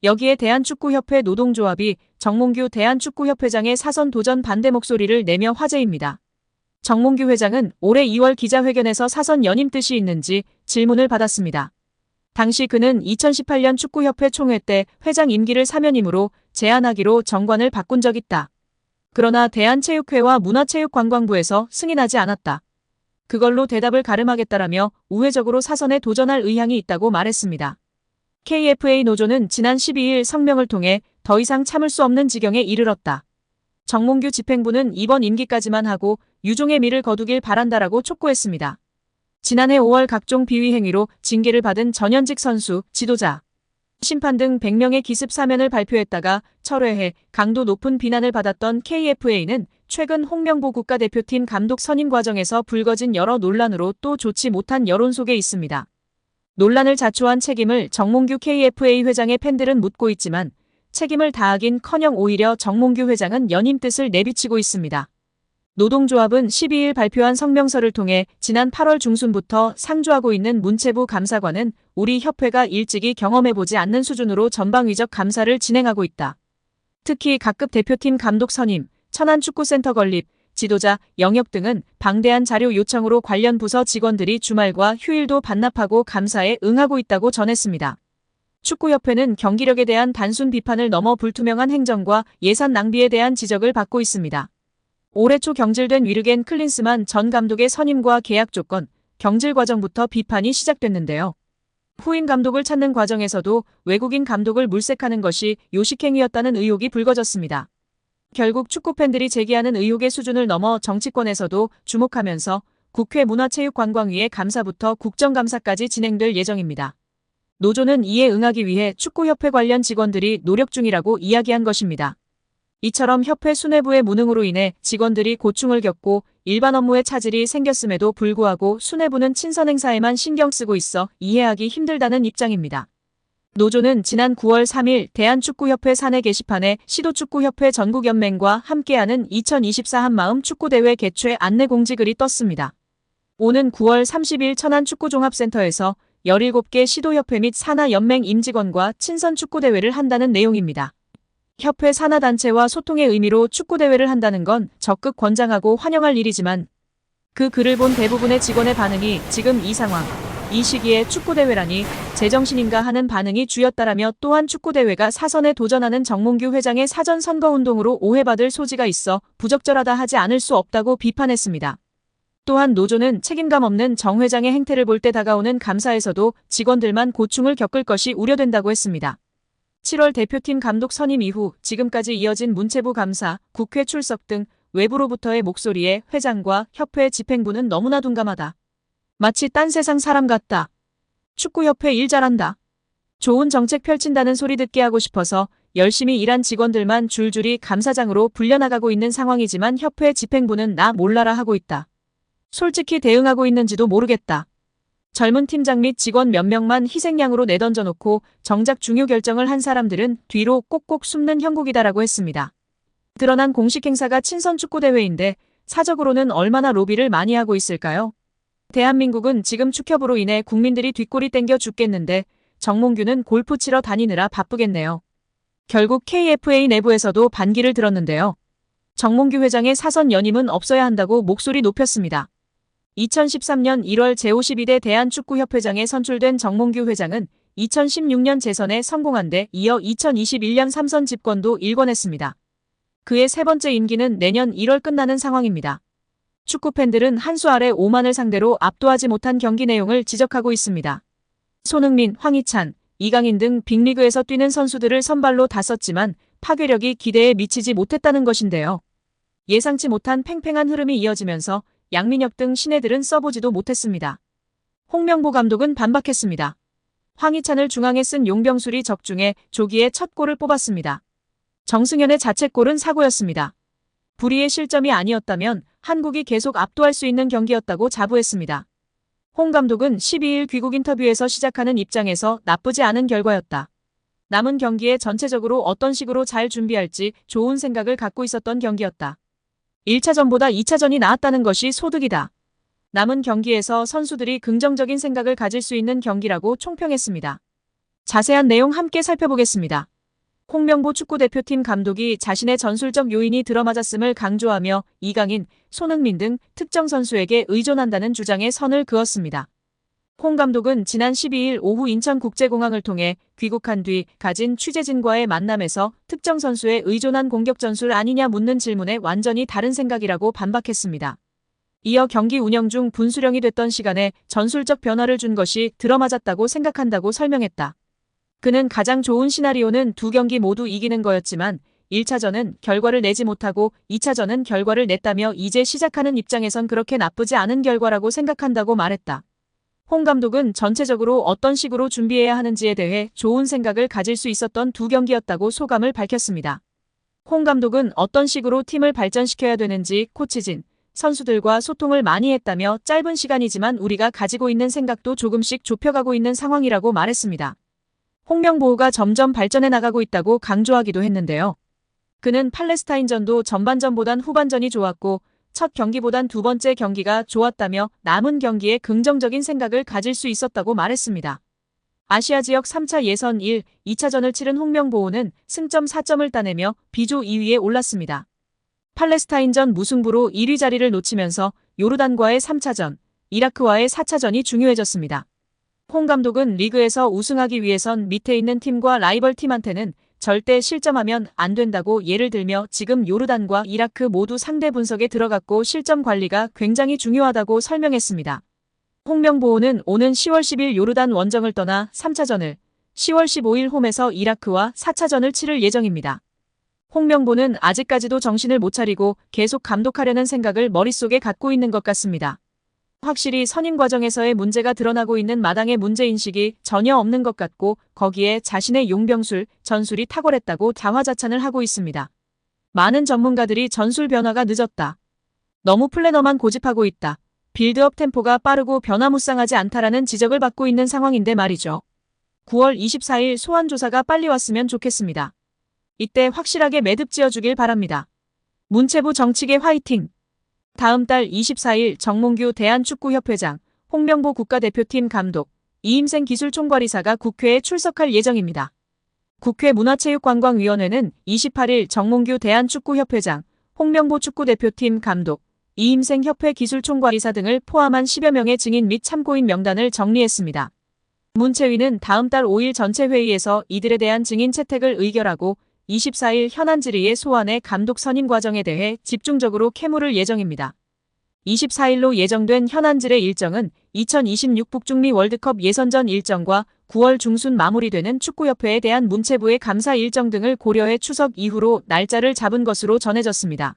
여기에 대한축구협회 노동조합이 정몽규 대한축구협회장의 사선 도전 반대 목소리를 내며 화제입니다. 정몽규 회장은 올해 2월 기자회견에서 사선 연임 뜻이 있는지 질문을 받았습니다. 당시 그는 2018년 축구협회 총회 때 회장 임기를 4년이므로 제안하기로 정관을 바꾼 적 있다. 그러나 대한체육회와 문화체육관광부에서 승인하지 않았다. 그걸로 대답을 가름하겠다라며 우회적으로 사선에 도전할 의향이 있다고 말했습니다. KFA 노조는 지난 12일 성명을 통해 더 이상 참을 수 없는 지경에 이르렀다. 정몽규 집행부는 이번 임기까지만 하고 유종의 미를 거두길 바란다라고 촉구했습니다. 지난해 5월 각종 비위 행위로 징계를 받은 전현직 선수, 지도자, 심판 등 100명의 기습 사면을 발표했다가 철회해 강도 높은 비난을 받았던 KFA는 최근 홍명보 국가대표팀 감독 선임 과정에서 불거진 여러 논란으로 또 좋지 못한 여론 속에 있습니다. 논란을 자초한 책임을 정몽규 KFA 회장의 팬들은 묻고 있지만 책임을 다하긴커녕 오히려 정몽규 회장은 연임 뜻을 내비치고 있습니다. 노동조합은 12일 발표한 성명서를 통해 지난 8월 중순부터 상주하고 있는 문체부 감사관은 우리 협회가 일찍이 경험해보지 않는 수준으로 전방위적 감사를 진행하고 있다. 특히 각급 대표팀 감독 선임, 천안축구센터 건립, 지도자, 영역 등은 방대한 자료 요청으로 관련 부서 직원들이 주말과 휴일도 반납하고 감사에 응하고 있다고 전했습니다. 축구협회는 경기력에 대한 단순 비판을 넘어 불투명한 행정과 예산 낭비에 대한 지적을 받고 있습니다. 올해 초 경질된 위르겐 클린스만 전 감독의 선임과 계약 조건, 경질 과정부터 비판이 시작됐는데요. 후임 감독을 찾는 과정에서도 외국인 감독을 물색하는 것이 요식행위였다는 의혹이 불거졌습니다. 결국 축구팬들이 제기하는 의혹의 수준을 넘어 정치권에서도 주목하면서 국회 문화체육관광위의 감사부터 국정감사까지 진행될 예정입니다. 노조는 이에 응하기 위해 축구협회 관련 직원들이 노력 중이라고 이야기한 것입니다. 이처럼 협회 수뇌부의 무능으로 인해 직원들이 고충을 겪고 일반 업무에 차질이 생겼음에도 불구하고 수뇌부는 친선 행사에만 신경 쓰고 있어 이해하기 힘들다는 입장입니다. 노조는 지난 9월 3일 대한축구협회 사내 게시판에 시도축구협회 전국연맹과 함께하는 2024 한마음 축구대회 개최 안내 공지글이 떴습니다. 오는 9월 30일 천안축구종합센터에서 17개 시도협회 및 산하연맹 임직원과 친선 축구대회를 한다는 내용입니다. 협회 산하단체와 소통의 의미로 축구대회를 한다는 건 적극 권장하고 환영할 일이지만 그 글을 본 대부분의 직원의 반응이 지금 이 상황, 이 시기에 축구대회라니 제정신인가 하는 반응이 주였다라며 또한 축구대회가 사선에 도전하는 정몽규 회장의 사전 선거운동으로 오해받을 소지가 있어 부적절하다 하지 않을 수 없다고 비판했습니다. 또한 노조는 책임감 없는 정 회장의 행태를 볼 때 다가오는 감사에서도 직원들만 고충을 겪을 것이 우려된다고 했습니다. 7월 대표팀 감독 선임 이후 지금까지 이어진 문체부 감사, 국회 출석 등 외부로부터의 목소리에 회장과 협회 집행부는 너무나 둔감하다. 마치 딴 세상 사람 같다. 축구협회 일 잘한다. 좋은 정책 펼친다는 소리 듣게 하고 싶어서 열심히 일한 직원들만 줄줄이 감사장으로 불려나가고 있는 상황이지만 협회 집행부는 나 몰라라 하고 있다. 솔직히 대응하고 있는지도 모르겠다. 젊은 팀장 및 직원 몇 명만 희생양으로 내던져놓고 정작 중요 결정을 한 사람들은 뒤로 꼭꼭 숨는 형국이다라고 했습니다. 드러난 공식 행사가 친선 축구대회인데 사적으로는 얼마나 로비를 많이 하고 있을까요? 대한민국은 지금 축협으로 인해 국민들이 뒷골이 땡겨 죽겠는데 정몽규는 골프 치러 다니느라 바쁘겠네요. 결국 KFA 내부에서도 반기를 들었는데요. 정몽규 회장의 사선 연임은 없어야 한다고 목소리 높였습니다. 2013년 1월 제52대 대한축구협회장에 선출된 정몽규 회장은 2016년 재선에 성공한 데 이어 2021년 3선 집권도 일궈냈습니다. 그의 세 번째 임기는 내년 1월 끝나는 상황입니다. 축구팬들은 한 수 아래 오만을 상대로 압도하지 못한 경기 내용을 지적하고 있습니다. 손흥민, 황희찬, 이강인 등 빅리그에서 뛰는 선수들을 선발로 다 썼지만 파괴력이 기대에 미치지 못했다는 것인데요. 예상치 못한 팽팽한 흐름이 이어지면서 양민혁 등 신예들은 써보지도 못했습니다. 홍명보 감독은 반박했습니다. 황희찬을 중앙에 쓴 용병술이 적중해 조기에 첫 골을 뽑았습니다. 정승현의 자책골은 사고였습니다. 불의의 실점이 아니었다면 한국이 계속 압도할 수 있는 경기였다고 자부했습니다. 홍 감독은 12일 귀국 인터뷰에서 시작하는 입장에서 나쁘지 않은 결과였다. 남은 경기에 전체적으로 어떤 식으로 잘 준비할지 좋은 생각을 갖고 있었던 경기였다. 1차전보다 2차전이 나았다는 것이 소득이다. 남은 경기에서 선수들이 긍정적인 생각을 가질 수 있는 경기라고 총평했습니다. 자세한 내용 함께 살펴보겠습니다. 홍명보 축구대표팀 감독이 자신의 전술적 요인이 들어맞았음을 강조하며 이강인, 손흥민 등 특정 선수에게 의존한다는 주장에 선을 그었습니다. 홍 감독은 지난 12일 오후 인천국제공항을 통해 귀국한 뒤 가진 취재진과의 만남에서 특정 선수에 의존한 공격 전술 아니냐 묻는 질문에 완전히 다른 생각이라고 반박했습니다. 이어 경기 운영 중 분수령이 됐던 시간에 전술적 변화를 준 것이 들어맞았다고 생각한다고 설명했다. 그는 가장 좋은 시나리오는 두 경기 모두 이기는 거였지만 1차전은 결과를 내지 못하고 2차전은 결과를 냈다며 이제 시작하는 입장에선 그렇게 나쁘지 않은 결과라고 생각한다고 말했다. 홍 감독은 전체적으로 어떤 식으로 준비해야 하는지에 대해 좋은 생각을 가질 수 있었던 두 경기였다고 소감을 밝혔습니다. 홍 감독은 어떤 식으로 팀을 발전시켜야 되는지 코치진, 선수들과 소통을 많이 했다며 짧은 시간이지만 우리가 가지고 있는 생각도 조금씩 좁혀가고 있는 상황이라고 말했습니다. 홍명보가 점점 발전해 나가고 있다고 강조하기도 했는데요. 그는 팔레스타인전도 전반전보단 후반전이 좋았고 첫 경기보단 두 번째 경기가 좋았다며 남은 경기에 긍정적인 생각을 가질 수 있었다고 말했습니다. 아시아 지역 3차 예선 1, 2차전을 치른 홍명보는 승점 4점을 따내며 B조 2위에 올랐습니다. 팔레스타인전 무승부로 1위 자리를 놓치면서 요르단과의 3차전, 이라크와의 4차전이 중요해졌습니다. 홍 감독은 리그에서 우승하기 위해선 밑에 있는 팀과 라이벌 팀한테는 절대 실점하면 안 된다고 예를 들며 지금 요르단과 이라크 모두 상대 분석에 들어갔고 실점 관리가 굉장히 중요하다고 설명했습니다. 홍명보는 오는 10월 10일 요르단 원정을 떠나 3차전을, 10월 15일 홈에서 이라크와 4차전을 치를 예정입니다. 홍명보는 아직까지도 정신을 못 차리고 계속 감독하려는 생각을 머릿속에 갖고 있는 것 같습니다. 확실히 선임 과정에서의 문제가 드러나고 있는 마당의 문제인식이 전혀 없는 것 같고 거기에 자신의 용병술, 전술이 탁월했다고 자화자찬을 하고 있습니다. 많은 전문가들이 전술 변화가 늦었다. 너무 플래너만 고집하고 있다. 빌드업 템포가 빠르고 변화무쌍하지 않다라는 지적을 받고 있는 상황인데 말이죠. 9월 24일 소환 조사가 빨리 왔으면 좋겠습니다. 이때 확실하게 매듭 지어주길 바랍니다. 문체부 정치계 화이팅! 다음 달 24일 정몽규 대한축구협회장, 홍명보 국가대표팀 감독, 이임생 기술총괄이사가 국회에 출석할 예정입니다. 국회 문화체육관광위원회는 28일 정몽규 대한축구협회장, 홍명보 축구대표팀 감독, 이임생 협회 기술총괄이사 등을 포함한 10여 명의 증인 및 참고인 명단을 정리했습니다. 문체위는 다음 달 5일 전체 회의에서 이들에 대한 증인 채택을 의결하고 24일 현안 질의의 소환의 감독 선임 과정에 대해 집중적으로 캐물을 예정입니다. 24일로 예정된 현안 질의 일정은 2026 북중미 월드컵 예선전 일정과 9월 중순 마무리되는 축구협회에 대한 문체부의 감사 일정 등을 고려해 추석 이후로 날짜를 잡은 것으로 전해졌습니다.